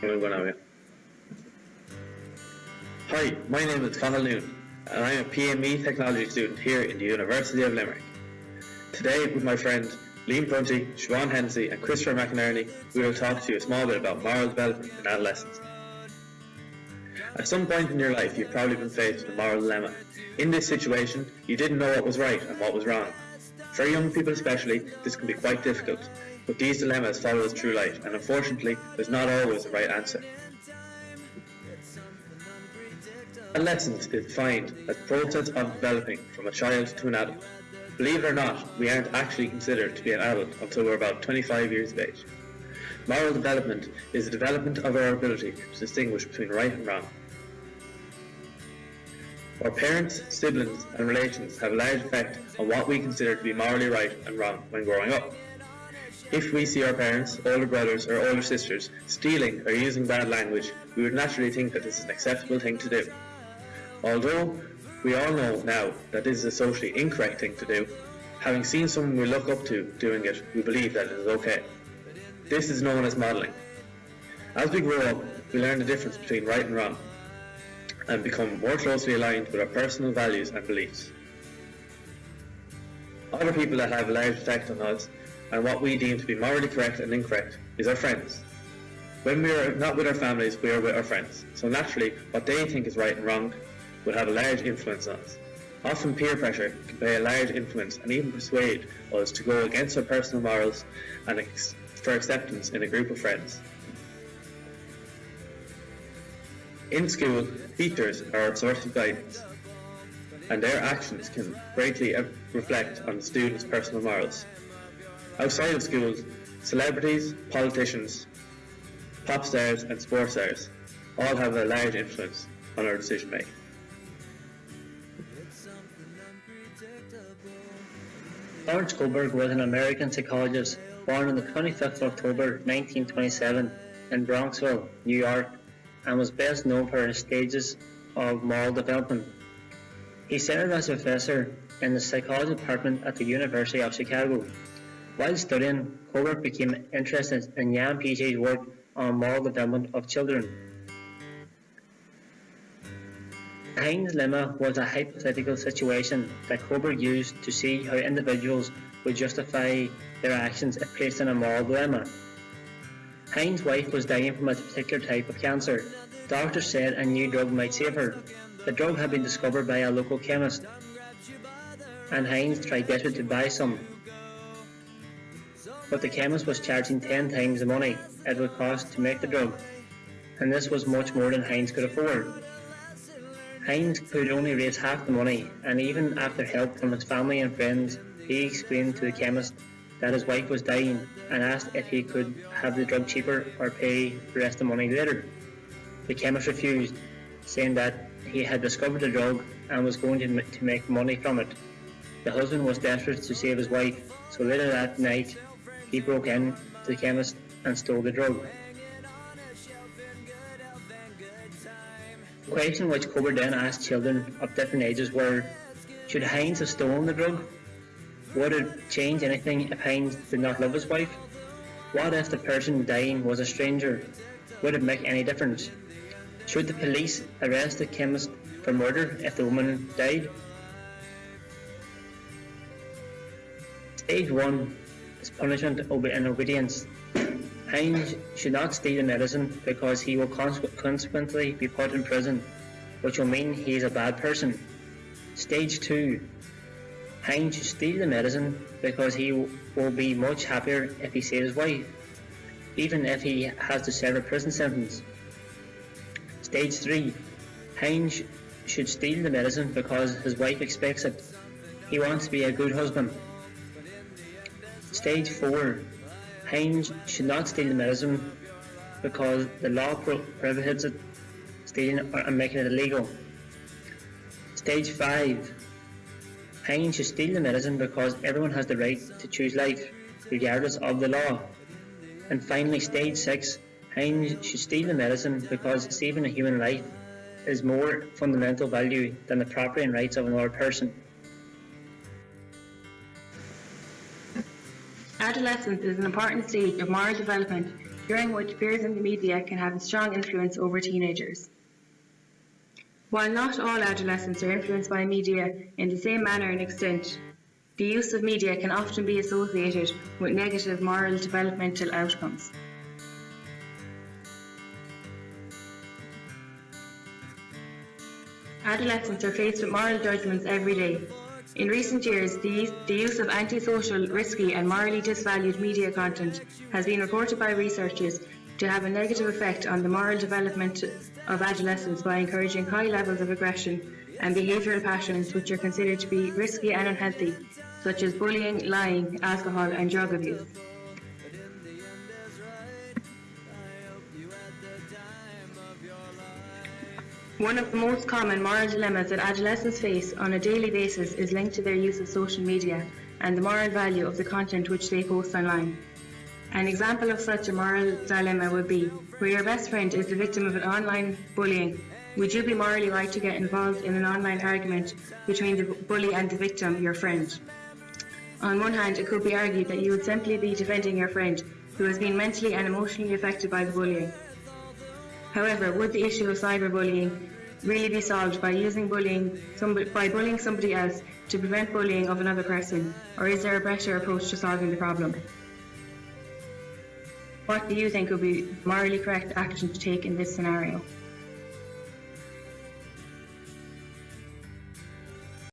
Coming go now, yeah. Hi, my name is Conal Noon, and I'm a PME technology student here in the University of Limerick. Today, with my friends Liam Prunty, Siobhan Hennessy and Christopher McInerney, we will talk to you a small bit about moral development in adolescence. At some point in your life, you've probably been faced with a moral dilemma. In this situation, you didn't know what was right and what was wrong. For young people especially, this can be quite difficult, but these dilemmas follow us through life, and unfortunately, there's not always a right answer. Adolescence is defined as the process of developing from a child to an adult. Believe it or not, we aren't actually considered to be an adult until we're about 25 years of age. Moral development is the development of our ability to distinguish between right and wrong. Our parents, siblings and relations have a large effect on what we consider to be morally right and wrong when growing up. If we see our parents, older brothers or older sisters stealing or using bad language, we would naturally think that this is an acceptable thing to do. Although we all know now that this is a socially incorrect thing to do, having seen someone we look up to doing it, we believe that it is okay. This is known as modelling. As we grow up, we learn the difference between right and wrong, and become more closely aligned with our personal values and beliefs. Other people that have a large effect on us and what we deem to be morally correct and incorrect is our friends. When we are not with our families, we are with our friends, so naturally what they think is right and wrong will have a large influence on us. Often peer pressure can play a large influence and even persuade us to go against our personal morals and for acceptance in a group of friends. In school, teachers are a source of guidance, and their actions can greatly reflect on the students' personal morals. Outside of schools, celebrities, politicians, pop stars and sports stars all have a large influence on our decision making. Lawrence Kohlberg was an American psychologist born on the 25th of October 1927 in Bronxville, New York, and was best known for his stages of moral development. He served as a professor in the psychology department at the University of Chicago. While studying, Kohlberg became interested in Jan Piaget's work on moral development of children. The Heinz Lemma was a hypothetical situation that Kohlberg used to see how individuals would justify their actions if placed in a moral dilemma. Heinz's wife was dying from a particular type of cancer. Doctors said a new drug might save her. The drug had been discovered by a local chemist, and Heinz tried desperately to buy some. But the chemist was charging 10 times the money it would cost to make the drug, and this was much more than Heinz could afford. Heinz could only raise half the money, and even after help from his family and friends, he explained to the chemist that his wife was dying and asked if he could have the drug cheaper or pay the rest of the money later. The chemist refused, saying that he had discovered the drug and was going to make money from it. The husband was desperate to save his wife, so later that night he broke in to the chemist and stole the drug. The question which Kohlberg then asked children of different ages were, should Heinz have stolen the drug? Would it change anything if Heinz did not love his wife? What if the person dying was a stranger? Would it make any difference? Should the police arrest the chemist for murder if the woman died? Stage 1 is punishment and obedience. Heinz should not steal the medicine because he will consequently be put in prison, which will mean he is a bad person. Stage 2. Heinz should steal the medicine because he will be much happier if he saves his wife, even if he has to serve a prison sentence. Stage 3. Heinz should steal the medicine because his wife expects it. He wants to be a good husband. Stage 4. Heinz should not steal the medicine because the law prohibits it, stealing and making it illegal. Stage 5. Heinz should steal the medicine because everyone has the right to choose life, regardless of the law. And finally, stage 6. Heinz should steal the medicine because saving a human life is more fundamental value than the property and rights of another person. Adolescence is an important stage of moral development during which peers in the media can have a strong influence over teenagers. While not all adolescents are influenced by media in the same manner and extent, the use of media can often be associated with negative moral developmental outcomes. Adolescents are faced with moral judgments every day. In recent years, the use of antisocial, risky and morally disvalued media content has been reported by researchers to have a negative effect on the moral development of adolescents by encouraging high levels of aggression and behavioural patterns which are considered to be risky and unhealthy, such as bullying, lying, alcohol and drug abuse. One of the most common moral dilemmas that adolescents face on a daily basis is linked to their use of social media and the moral value of the content which they post online. An example of such a moral dilemma would be, where your best friend is the victim of an online bullying, would you be morally right to get involved in an online argument between the bully and the victim, your friend? On one hand, it could be argued that you would simply be defending your friend who has been mentally and emotionally affected by the bullying. However, would the issue of cyberbullying really be solved by bullying somebody else to prevent bullying of another person, or is there a better approach to solving the problem? What do you think would be morally correct action to take in this scenario?